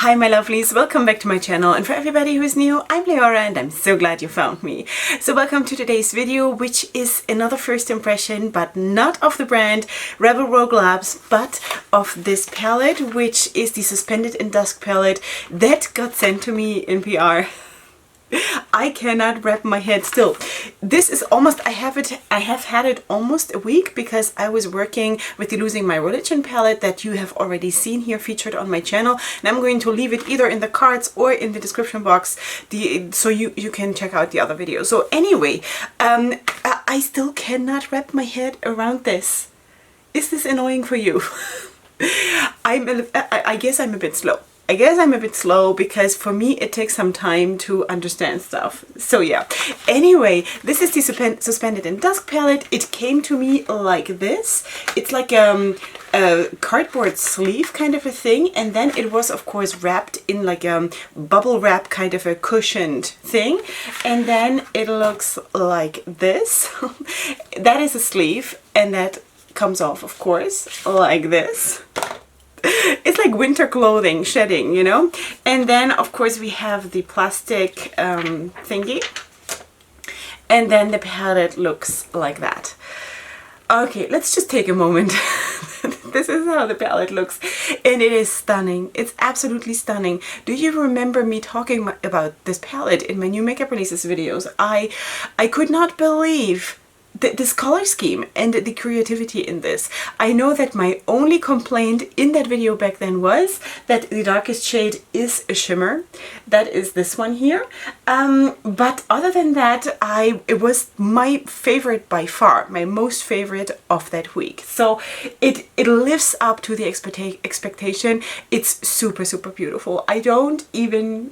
Hi my lovelies, welcome back to my channel, and for everybody who is new, I'm Leorah and I'm so glad you found me. So welcome to today's video, which is another first impression, but not of the brand Rebel Rouge Labs, but of this palette, which is the Suspended in Dusk palette that got sent to me in PR. I cannot wrap my head still. This is almost, I have had it almost a week because I was working with the Losing My Religion palette that you have already seen here featured on my channel, and I'm going to leave it either in the cards or in the description box so you can check out the other videos. So anyway, I still cannot wrap my head around this. Is this annoying for you? I guess I'm a bit slow. Because for me it takes some time to understand stuff. So yeah. Anyway, this is the Suspended in Dusk palette. It came to me like this. It's like a cardboard sleeve kind of a thing, and then it was of course wrapped in like a bubble wrap kind of a cushioned thing, and then it looks like this. That is a sleeve, and that comes off of course like this. It's like winter clothing shedding, you know. And then of course we have the plastic thingy, and then the palette looks like that. Okay, let's just take a moment. This is how the palette looks, and it is stunning. It's absolutely stunning. Do you remember me talking about this palette in my new makeup releases videos? I could not believe this color scheme and the creativity in this. I know that my only complaint in that video back then was that the darkest shade is a shimmer. That is this one here. But other than that, it was my favorite by far, my most favorite of that week. So it lives up to the expectation. It's super, super beautiful. I don't even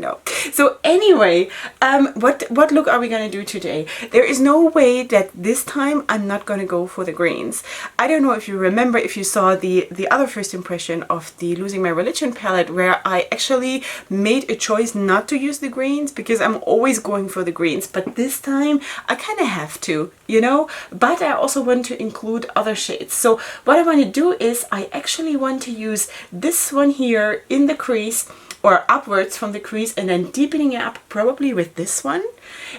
know. So anyway, what look are we gonna do today? There is no way that this time I'm not gonna go for the greens. I don't know if you remember, if you saw the other first impression of the Losing My Religion palette, where I actually made a choice not to use the greens because I'm always going for the greens, but this time I kind of have to, you know. But I also want to include other shades. So what I want to do is I actually want to use this one here in the crease, or upwards from the crease, and then deepening it up probably with this one.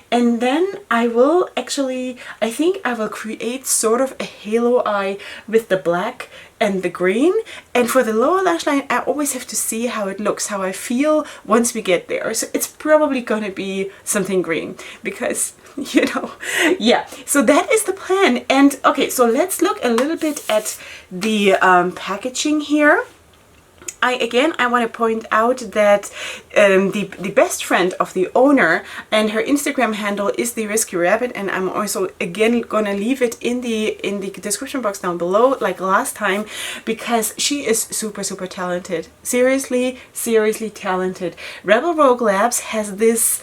And then I will actually, I think I will create sort of a halo eye with the black and the green. And for the lower lash line, I always have to see how it looks, how I feel once we get there. So it's probably gonna be something green because, you know, yeah. So that is the plan. And okay, so let's look a little bit at the packaging here. I want to point out that the best friend of the owner, and her Instagram handle is the Risky Rabbit, and I'm also again gonna leave it in the description box down below like last time, because she is super, super talented. Seriously, seriously talented. Rebel Rouge Labs has this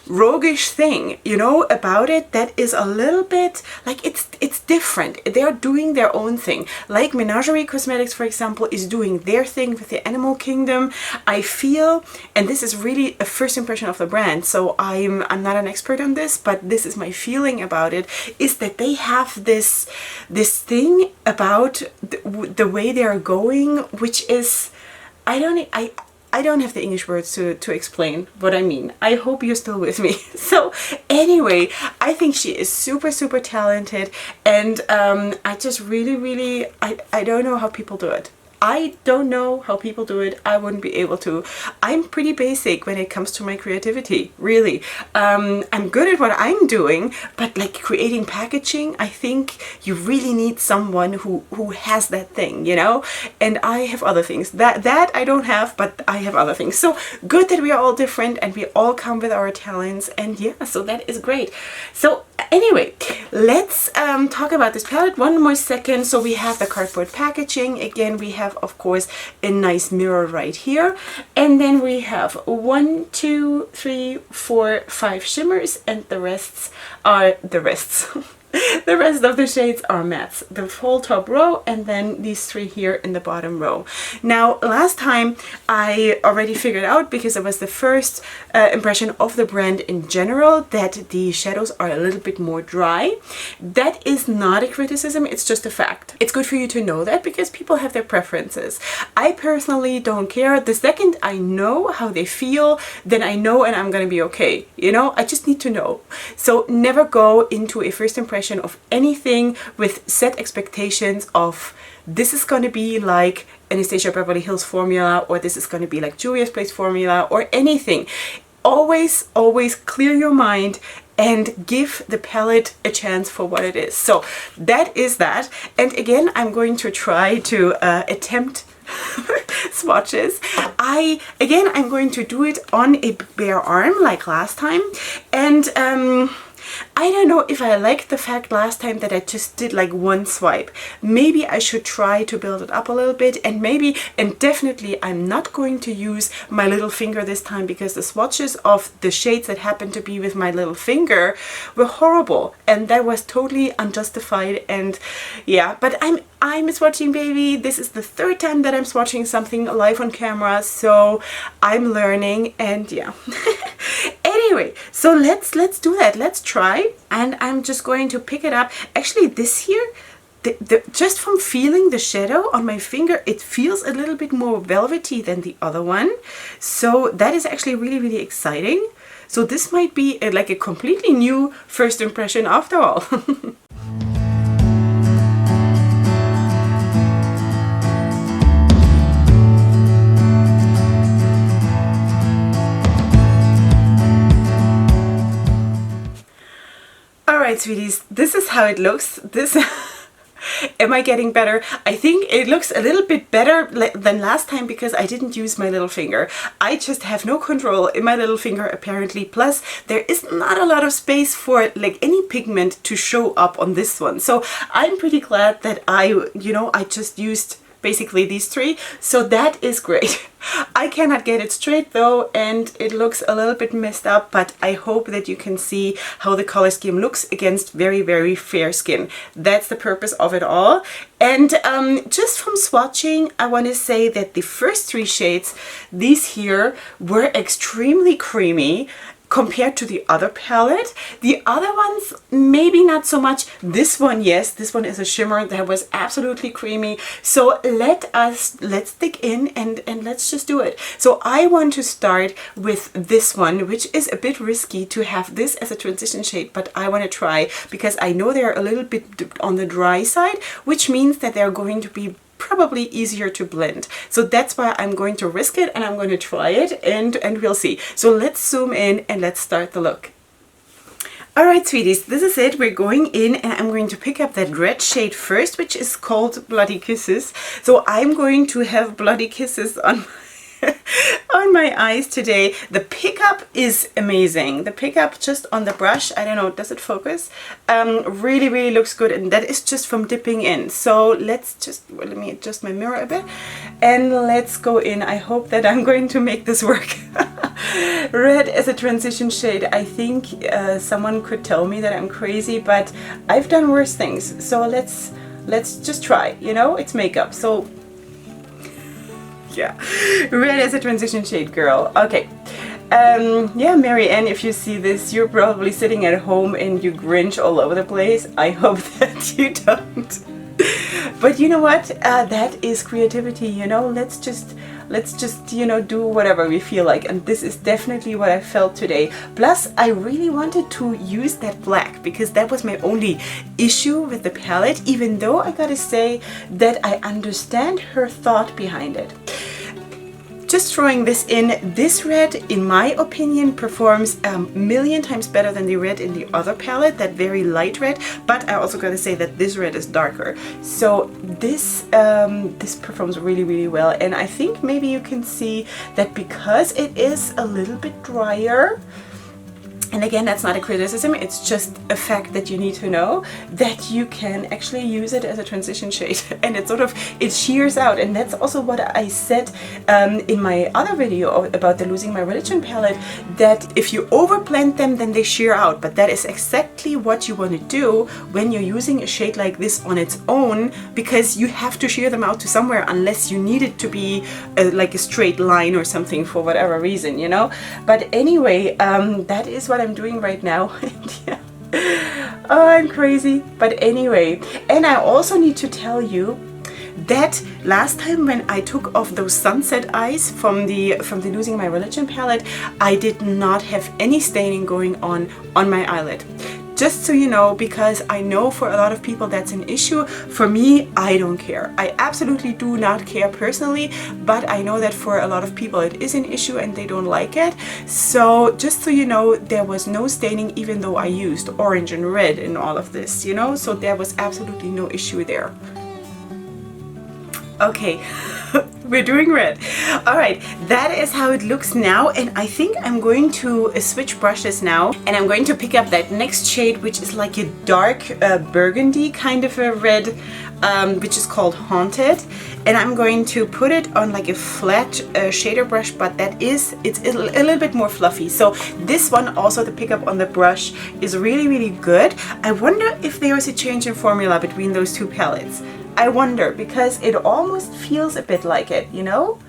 roguish thing, you know, about it that is a little bit like it's different. They're doing their own thing. Like Menagerie Cosmetics, for example, is doing their thing with the animal kingdom. I feel, and this is really a first impression of the brand, so I'm not an expert on this, but this is my feeling about it, is that they have this thing about the way they are going, which is, I don't have the English words to explain what I mean. I hope you're still with me. So anyway, I think she is super, super talented, and I just really, I don't know how people do it. I don't know how people do it. I wouldn't be able to. I'm pretty basic when it comes to my creativity, really. I'm good at what I'm doing, but like creating packaging, I think you really need someone who has that thing, you know? And I have other things. That I don't have, but I have other things. So good that we are all different and we all come with our talents, and yeah, so that is great. So anyway, let's talk about this palette one more second. So we have the cardboard packaging. Again, we have of course a nice mirror right here, and then we have 1, 2, 3, 4, 5 shimmers, and the rests are the rests. The rest of the shades are mattes. The whole top row and then these three here in the bottom row. Now, last time I already figured out, because it was the first impression of the brand in general, that the shadows are a little bit more dry. That is not a criticism, it's just a fact. It's good for you to know that because people have their preferences. I personally don't care. The second I know how they feel, then I know and I'm gonna be okay. You know, I just need to know. So never go into a first impression of anything with set expectations of this is going to be like Anastasia Beverly Hills formula, or this is going to be like Juvia's Place formula, or anything. Always, always clear your mind and give the palette a chance for what it is. So that is that. And again, I'm going to try to attempt swatches. I'm going to do it on a bare arm like last time. And I don't know if I liked the fact last time that I just did like one swipe. Maybe I should try to build it up a little bit, and maybe, and definitely I'm not going to use my little finger this time, because the swatches of the shades that happened to be with my little finger were horrible and that was totally unjustified. And yeah, but I'm a swatching baby. This is the third time that I'm swatching something live on camera, so I'm learning. And yeah. Anyway, so let's do that. Let's try. And I'm just going to pick it up. Actually, this here, just from feeling the shadow on my finger, it feels a little bit more velvety than the other one. So that is actually really, really exciting. So this might be like a completely new first impression after all. Alright, sweeties, this is how it looks. This am I getting better? I think it looks a little bit better than last time because I didn't use my little finger. I just have no control in my little finger apparently. Plus, there is not a lot of space for like any pigment to show up on this one. So I'm pretty glad that I just used basically these three, so that is great. I cannot get it straight though, and it looks a little bit messed up, but I hope that you can see how the color scheme looks against very, very fair skin. That's the purpose of it all. And just from swatching, I want to say that the first three shades, these here, were extremely creamy compared to the other palette. The other ones, maybe not so much. This one, yes, this one is a shimmer that was absolutely creamy. So let's dig in and let's just do it. So I want to start with this one, which is a bit risky to have this as a transition shade, but I want to try because I know they're a little bit on the dry side, which means that they're going to be probably easier to blend. So that's why I'm going to risk it and I'm going to try it and we'll see. So let's zoom in and let's start the look. Alright, sweeties, this is it. We're going in and I'm going to pick up that red shade first, which is called Bloody Kisses. So I'm going to have bloody kisses on on my eyes today. The pickup is amazing. The pickup just on the brush, I don't know, does it focus? Really, really looks good, and that is just from dipping in. So let me adjust my mirror a bit and let's go in. I hope that I'm going to make this work. Red as a transition shade. I think someone could tell me that I'm crazy, but I've done worse things. So let's just try, you know, it's makeup. So yeah, red as a transition shade, girl. Okay. Yeah, Mary Ann, if you see this, you're probably sitting at home and you Grinch all over the place. I hope that you don't. But you know what? That is creativity, you know. Let's just you know, do whatever we feel like, and this is definitely what I felt today. Plus, I really wanted to use that black because that was my only issue with the palette, even though I gotta say that I understand her thought behind it. Just throwing this in, this red, in my opinion, performs a million times better than the red in the other palette, that very light red, but I also gotta say that this red is darker. So this performs really, really well, and I think maybe you can see that because it is a little bit drier, And again, that's not a criticism, it's just a fact that you need to know that you can actually use it as a transition shade and it shears out. And that's also what I said in my other video about the Losing My Religion palette, that if you overblend them, then they shear out. But that is exactly what you want to do when you're using a shade like this on its own, because you have to shear them out to somewhere unless you need it to be like a straight line or something for whatever reason, you know. But anyway, that is what I'm doing right now. Yeah. Oh, I'm crazy. But anyway, and I also need to tell you that last time when I took off those sunset eyes from the Losing My Religion palette, I did not have any staining going on my eyelid. Just so you know, because I know for a lot of people that's an issue. For me, I don't care. I absolutely do not care personally, but I know that for a lot of people it is an issue and they don't like it. So just so you know, there was no staining even though I used orange and red in all of this, you know, so there was absolutely no issue there. Okay. We're doing red. All right, that is how it looks now, and I think I'm going to switch brushes now, and I'm going to pick up that next shade, which is like a dark burgundy kind of a red, which is called Haunted, and I'm going to put it on like a flat shader brush, but it's a little bit more fluffy. So this one also, the pickup on the brush is really, really good. I wonder if there is a change in formula between those two palettes. I wonder, because it almost feels a bit like it, you know?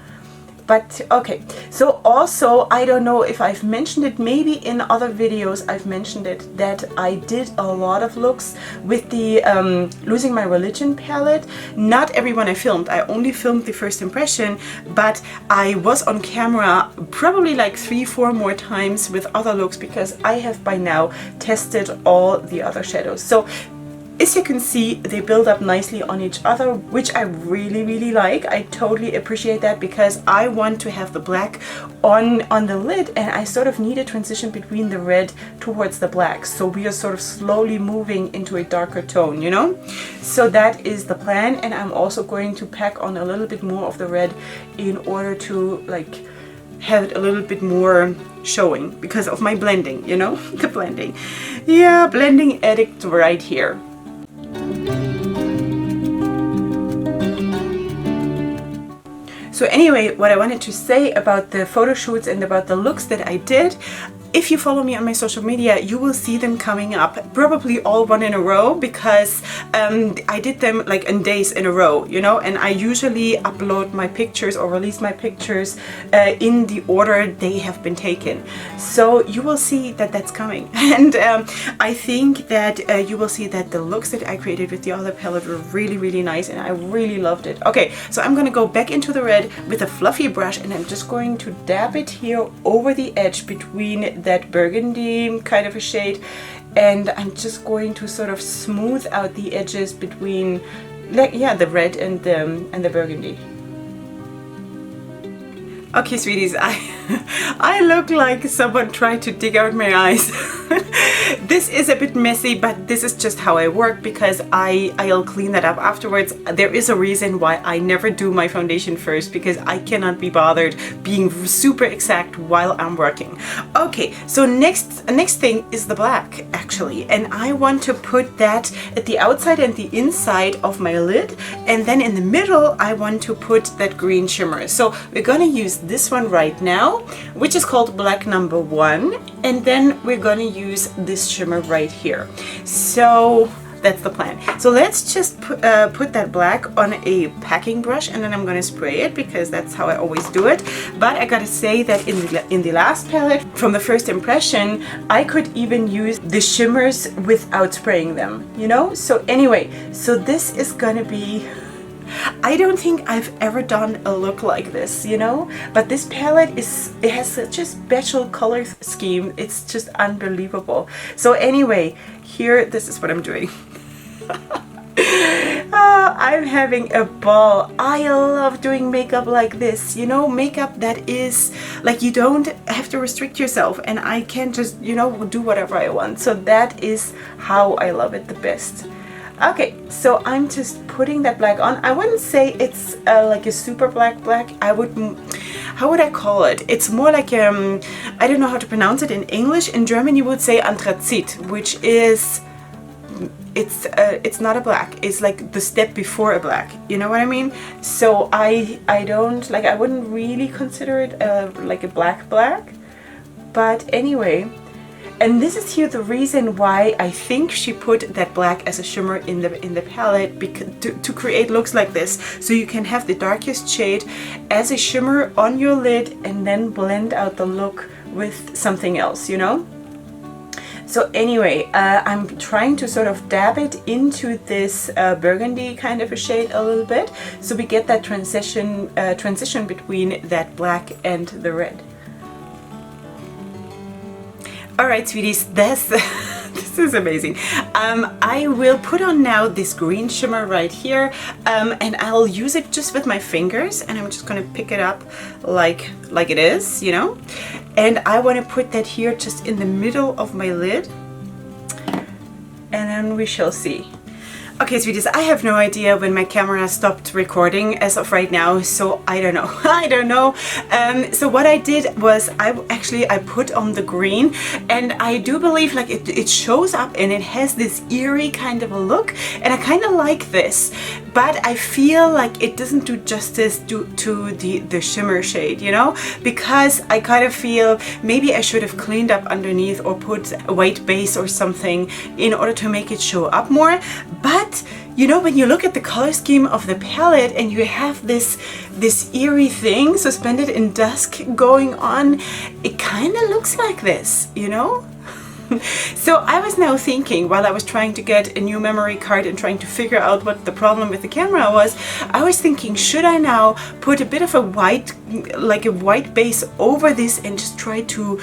But okay, so also, I don't know if I've mentioned it, maybe in other videos I've mentioned it, that I did a lot of looks with the Losing My Religion palette. Not everyone I filmed, I only filmed the first impression, but I was on camera probably like 3-4 more times with other looks, because I have by now tested all the other shadows. So as you can see, they build up nicely on each other, which I really, really like. I totally appreciate that, because I want to have the black on the lid, and I sort of need a transition between the red towards the black. So we are sort of slowly moving into a darker tone, you know? So that is the plan, and I'm also going to pack on a little bit more of the red in order to like have it a little bit more showing because of my blending, you know? The blending. Yeah, blending addict right here. So anyway, what I wanted to say about the photo shoots and about the looks that I did, if you follow me on my social media, you will see them coming up, probably all one in a row, because I did them like in days in a row, you know, and I usually upload my pictures or release my pictures in the order they have been taken. So you will see that that's coming. And I think that you will see that the looks that I created with the other palette were really, really nice, and I really loved it. Okay, so I'm going to go back into the red with a fluffy brush, and I'm just going to dab it here over the edge between that burgundy kind of a shade, and I'm just going to sort of smooth out the edges between, like, yeah, the red and the burgundy. Okay, sweeties, I look like someone tried to dig out my eyes. This is a bit messy, but this is just how I work, because I'll clean that up afterwards. There is a reason why I never do my foundation first, because I cannot be bothered being super exact while I'm working. Okay, so next thing is the black, actually, and I want to put that at the outside and the inside of my lid, and then in the middle I want to put that green shimmer. So we're gonna use this one right now, which is called Black Number 1, and then we're gonna use this shimmer right here. So that's the plan. So let's just put that black on a packing brush, and then I'm gonna spray it, because that's how I always do it. But I gotta say that in the last palette, from the first impression, I could even use the shimmers without spraying them, you know? So anyway, so this is gonna be, I don't think I've ever done a look like this, you know, but this palette it has such a special color scheme. It's just unbelievable. So anyway, here, this is what I'm doing. I'm having a ball. I love doing makeup like this, you know, makeup that is like, you don't have to restrict yourself, and I can just, you know, do whatever I want. So that is how I love it the best. Okay, so I'm just putting that black on. I wouldn't say it's like a super black. I would, how would I call it? It's more like I don't know how to pronounce it in English. In German you would say Anthrazit, which is, it's not a black. It's like the step before a black. You know what I mean? So I don't like, I wouldn't really consider it like a black. But anyway, and this is here the reason why I think she put that black as a shimmer in the palette, because to create looks like this, so you can have the darkest shade as a shimmer on your lid and then blend out the look with something else, you know. So anyway, I'm trying to sort of dab it into this burgundy kind of a shade a little bit, so we get that transition between that black and the red. All right, sweeties, this is amazing. I will put on now this green shimmer right here, and I'll use it just with my fingers, and I'm just gonna pick it up like it is, you know. And I want to put that here just in the middle of my lid, and then we shall see. Okay, sweeties, I have no idea when my camera stopped recording as of right now, so I don't know. I don't know. So what I did was I put on the green, and I do believe like it shows up and it has this eerie kind of a look, and I kind of like this, but I feel like it doesn't do justice to the shimmer shade, you know, because I kind of feel maybe I should have cleaned up underneath or put a white base or something in order to make it show up more. But you know, when you look at the color scheme of the palette and you have this eerie thing, Suspended in Dusk, going on, it kind of looks like this, you know. So I was now thinking, while I was trying to get a new memory card and trying to figure out what the problem with the camera was, I was thinking, should I now put a bit of a white, like a white base over this and just try to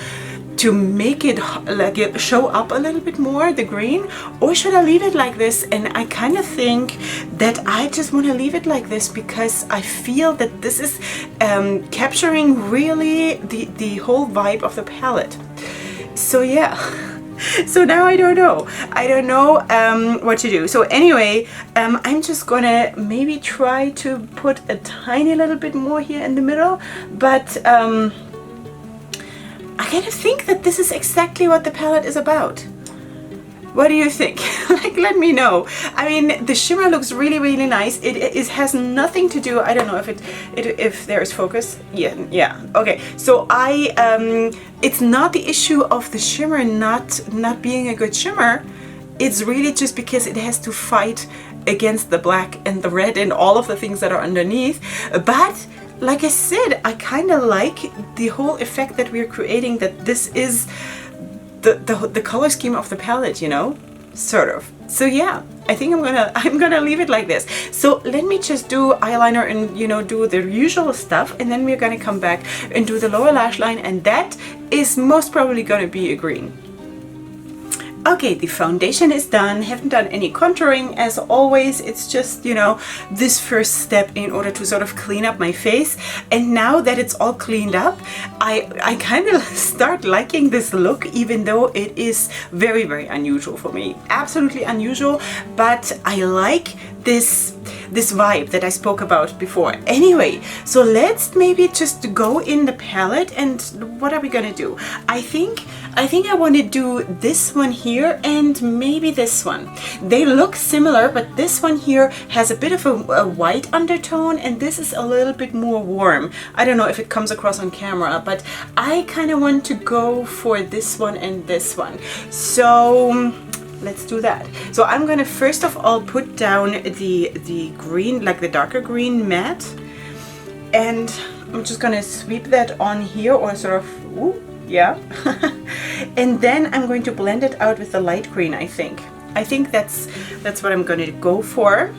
make it like it show up a little bit more, the green, or should I leave it like this? And I kind of think that I just want to leave it like this, because I feel that this is capturing really the whole vibe of the palette. So yeah. So now I don't know what to do. So anyway, I'm just gonna maybe try to put a tiny little bit more here in the middle, but I kind of think that this is exactly what the palette is about. What do you think? Like, let me know. I mean, the shimmer looks really, really nice. It has nothing to do, I don't know if there is focus. Yeah. Okay. So it's not the issue of the shimmer not being a good shimmer. It's really just because it has to fight against the black and the red and all of the things that are underneath. But like I said, I kind of like the whole effect that we're creating, that this is the color scheme of the palette, you know, sort of. So yeah, I think I'm gonna leave it like this. So let me just do eyeliner and, you know, do the usual stuff, and then we're gonna come back and do the lower lash line, and that is most probably gonna be a green. Okay, the foundation is done. Haven't done any contouring as always. It's just, you know, this first step in order to sort of clean up my face. And now that it's all cleaned up, I kind of start liking this look, even though it is very, very unusual for me. Absolutely unusual, but I like this vibe that I spoke about before. Anyway, so let's maybe just go in the palette, and what are we gonna do? I think I want to do this one here and maybe this one. They look similar, but this one here has a bit of a white undertone, and this is a little bit more warm. I don't know if it comes across on camera, but I kind of want to go for this one and this one. So let's do that. So I'm gonna first of all put down the green, like the darker green matte, and I'm just gonna sweep that on here, or sort of, ooh, yeah. And then I'm going to blend it out with the light green. I think that's what I'm going to go for.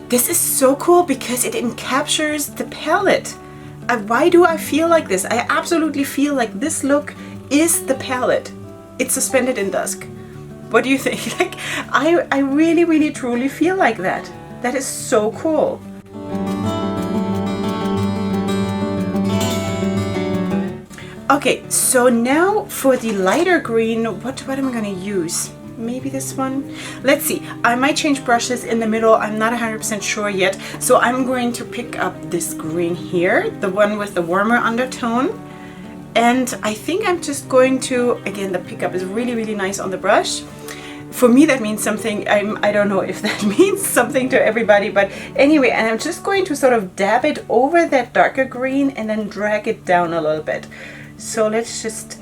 This is so cool because it encaptures the palette. Why do I feel like this? I absolutely feel like this look is the palette. It's Suspended in Dusk. What do you think? Like, I really, really, truly feel like that. That is so cool. Okay, so now for the lighter green, what am I gonna use? maybe this one. Let's see, I might change brushes in the middle. I'm not 100% sure yet. So I'm going to pick up this green here, the one with the warmer undertone. And I think I'm just going to, again, the pickup is really, really nice on the brush. For me, that means something. I don't know if that means something to everybody, but anyway, and I'm just going to sort of dab it over that darker green and then drag it down a little bit. So let's just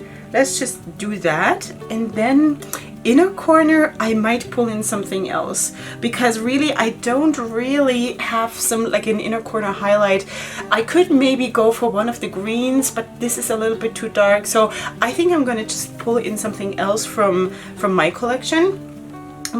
do that. And then inner corner, I might pull in something else, because really I don't really have some like an inner corner highlight. I could maybe go for one of the greens, but this is a little bit too dark. So I think I'm gonna just pull in something else from my collection,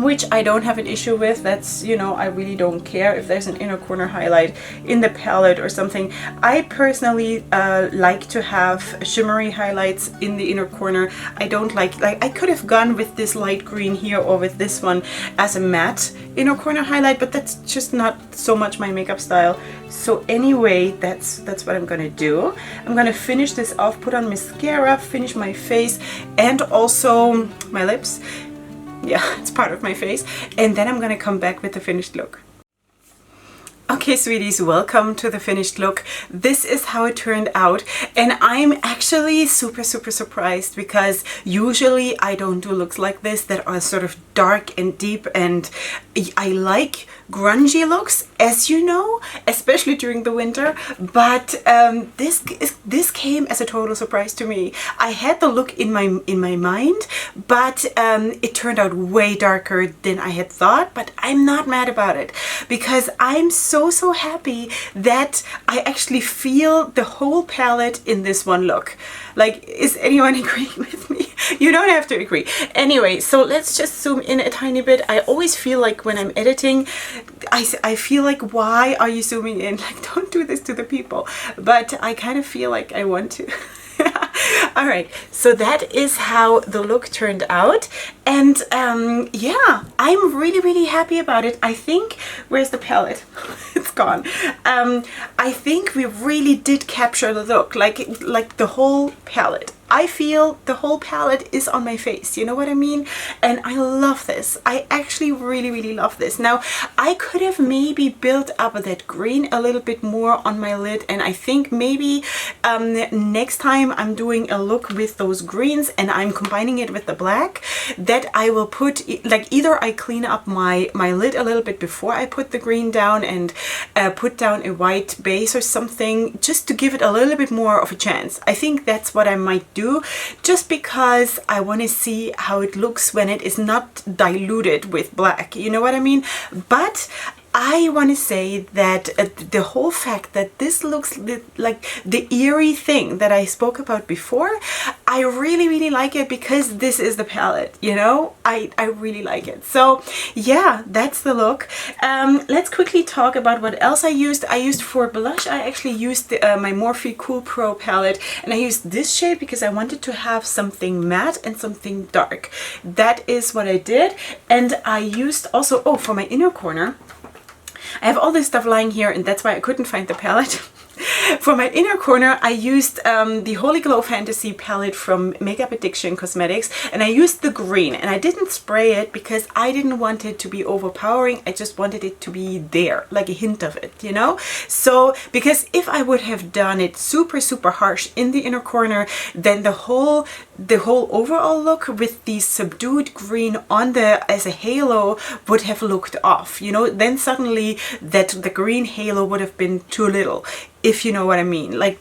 which I don't have an issue with. That's, you know, I really don't care if there's an inner corner highlight in the palette or something. I personally like to have shimmery highlights in the inner corner. I don't like I could have gone with this light green here or with this one as a matte inner corner highlight, but that's just not so much my makeup style. So anyway, that's what I'm gonna do. I'm gonna finish this off, put on mascara, finish my face and also my lips. Yeah, it's part of my face. And then I'm gonna come back with the finished look. Okay, sweeties, welcome to the finished look. This is how it turned out, and I'm actually super surprised, because usually I don't do looks like this that are sort of dark and deep, and I like grungy looks, as you know, especially during the winter, but this came as a total surprise to me. I had the look in my mind, but it turned out way darker than I had thought. But I'm not mad about it, because I'm so happy that I actually feel the whole palette in this one look. Like, is anyone agreeing with me? You don't have to agree. Anyway, so let's just zoom in a tiny bit. I always feel like when I'm editing, I feel like, why are you zooming in? Like, don't do this to the people. But I kind of feel like I want to. All right, so that is how the look turned out, and yeah, I'm really happy about it. I think, where's the palette? It's gone. I think we really did capture the look, like the whole palette. I feel the whole palette is on my face, you know what I mean? And I love this. I actually really love this. Now, I could have maybe built up that green a little bit more on my lid, and I think maybe next time I'm doing a look with those greens and I'm combining it with the black, that I will put, like, either I clean up my lid a little bit before I put the green down and put down a white base or something, just to give it a little bit more of a chance. I think that's what I might do, just because I want to see how it looks when it is not diluted with black, you know what I mean? But I want to say that the whole fact that this looks like the eerie thing that I spoke about before, I really like it, because this is the palette, you know? I really like it. So yeah, that's the look. Let's quickly talk about what else I used. I used for blush, I actually used my Morphe Cool Pro palette, and I used this shade because I wanted to have something matte and something dark. That is what I did. And I used also, oh, for my inner corner, I have all this stuff lying here, and that's why I couldn't find the palette. For my inner corner, I used the Holy Glow Fantasy palette from Makeup Addiction Cosmetics, and I used the green, and I didn't spray it because I didn't want it to be overpowering. I just wanted it to be there, like a hint of it, you know? So, because if I would have done it super harsh in the inner corner, then the whole overall look with the subdued green on as a halo would have looked off, you know? Then suddenly the green halo would have been too little, if you know what I mean, like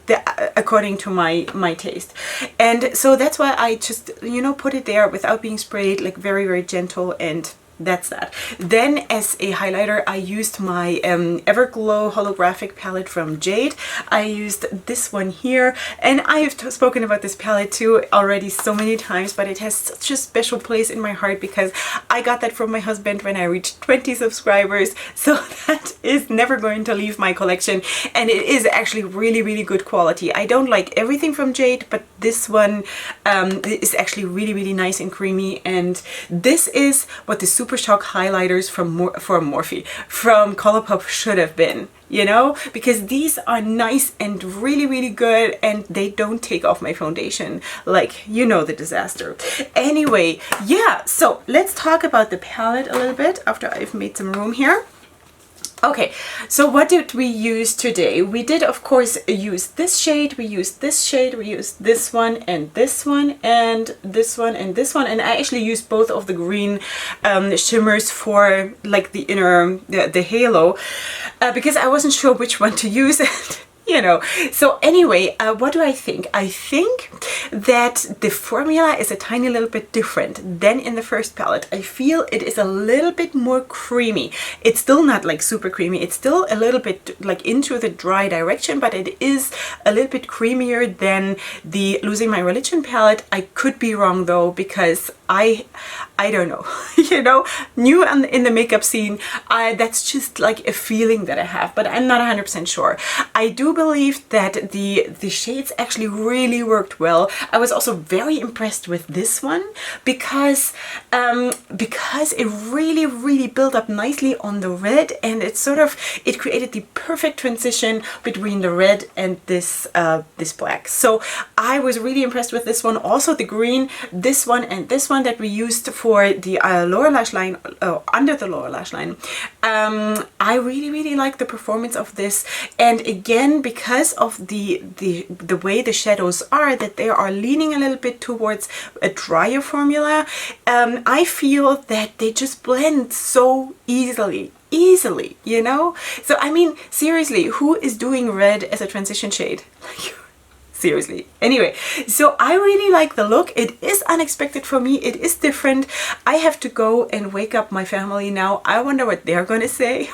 according to my taste. And so that's why I just, you know, put it there without being sprayed, like very gentle, and that's that. Then as a highlighter, I used my Everglow holographic palette from Jade. I used this one here, and I have spoken about this palette too already so many times, but it has such a special place in my heart because I got that from my husband when I reached 20 subscribers. So that is never going to leave my collection, and it is actually really good quality. I don't like everything from Jade, but this one is actually really nice and creamy, and this is what the Super Shock highlighters from Morphe from Colourpop should have been. you know, because these are nice and really, really good, and they don't take off my foundation like, you know, the disaster. Anyway, yeah, so let's talk about the palette a little bit after I've made some room here. Okay, so what did we use today? We did, of course, use this shade, we used this shade, we used this one and this one and this one and this one, and I actually used both of the green shimmers for like the inner, the halo, because I wasn't sure which one to use. You know, so anyway, what do I think? I think that the formula is a tiny little bit different than in the first palette. I feel it is a little bit more creamy. It's still not like super creamy. It's still a little bit like into the dry direction, but it is a little bit creamier than the Losing My Religion palette. I could be wrong though, because I don't know, you know, new in the makeup scene, that's just like a feeling that I have, but I'm not 100% sure. I do believe that the shades actually really worked well. I was also very impressed with this one because it really built up nicely on the red, and it created the perfect transition between the red and this this black. So I was really impressed with this one. Also the green, this one and this one that we used for the lower lash line, under the lower lash line. I really like the performance of this, and again, because of the way the shadows are, that they are leaning a little bit towards a drier formula, I feel that they just blend so easily, you know? So I mean, seriously, who is doing red as a transition shade? Seriously. Anyway, so I really like the look. It is unexpected for me. It is different. I have to go and wake up my family now. I wonder what they're gonna say.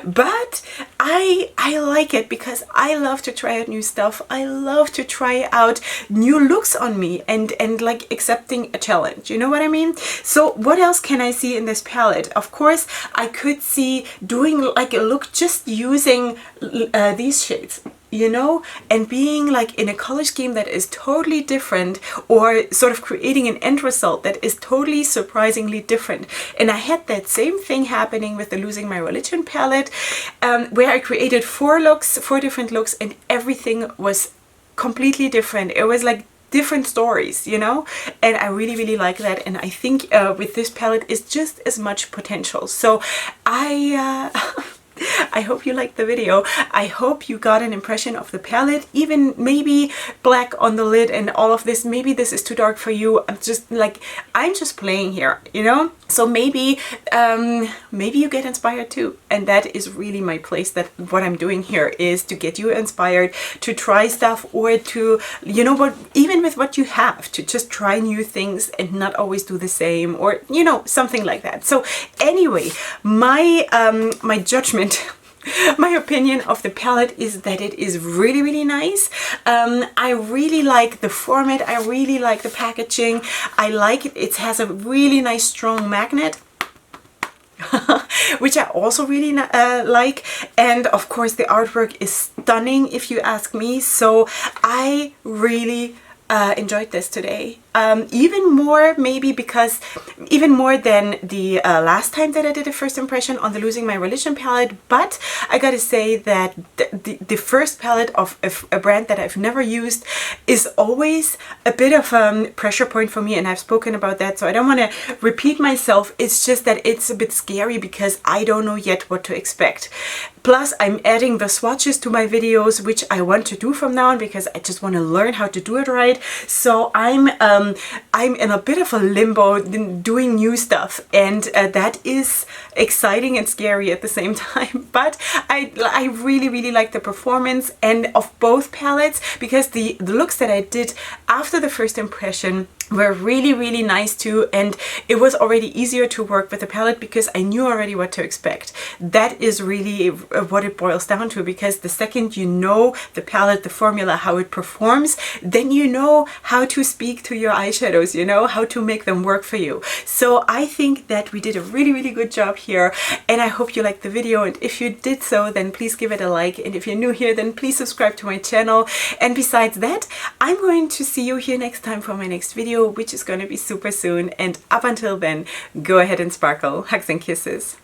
But I like it because I love to try out new stuff. I love to try out new looks on me and like accepting a challenge. You know what I mean? So what else can I see in this palette? Of course, I could see doing like a look just using these shades, you know, and being like in a color scheme that is totally different, or sort of creating an end result that is totally surprisingly different. And I had that same thing happening with the Losing My Religion palette, where I created four different looks, and everything was completely different. It was like different stories, you know, and I really like that. And I think with this palette is just as much potential. So I hope you liked the video. I hope you got an impression of the palette, even maybe black on the lid and all of this. Maybe this is too dark for you. I'm just playing here, you know? So maybe you get inspired too. And that is really my place, that what I'm doing here is to get you inspired to try stuff, or to, you know what, even with what you have, to just try new things and not always do the same, or, you know, something like that. So anyway, my judgment, my opinion of the palette is that it is really nice. I really like the format. I really like the packaging. I like it. It has a really nice strong magnet, which I also really like. And of course the artwork is stunning, if you ask me. So I really enjoyed this today. Even more maybe because, even more than the last time that I did a first impression on the Losing My Religion palette. But I gotta say that the first palette of a brand that I've never used is always a bit of a pressure point for me, and I've spoken about that, so I don't want to repeat myself. It's just that it's a bit scary because I don't know yet what to expect. Plus, I'm adding the swatches to my videos, which I want to do from now on because I just want to learn how to do it right. So I'm in a bit of a limbo doing new stuff, and that is exciting and scary at the same time. But I really like the performance and of both palettes, because the looks that I did after the first impression were really nice too, and it was already easier to work with the palette because I knew already what to expect. That is really what it boils down to, because the second you know the palette, the formula, how it performs, then you know how to speak to your eyeshadows, you know how to make them work for you. So I think that we did a really good job here, and I hope you liked the video, and if you did so, then please give it a like, and if you're new here, then please subscribe to my channel. And besides that, I'm going to see you here next time for my next video, which is going to be super soon. And up until then, go ahead and sparkle. Hugs and kisses.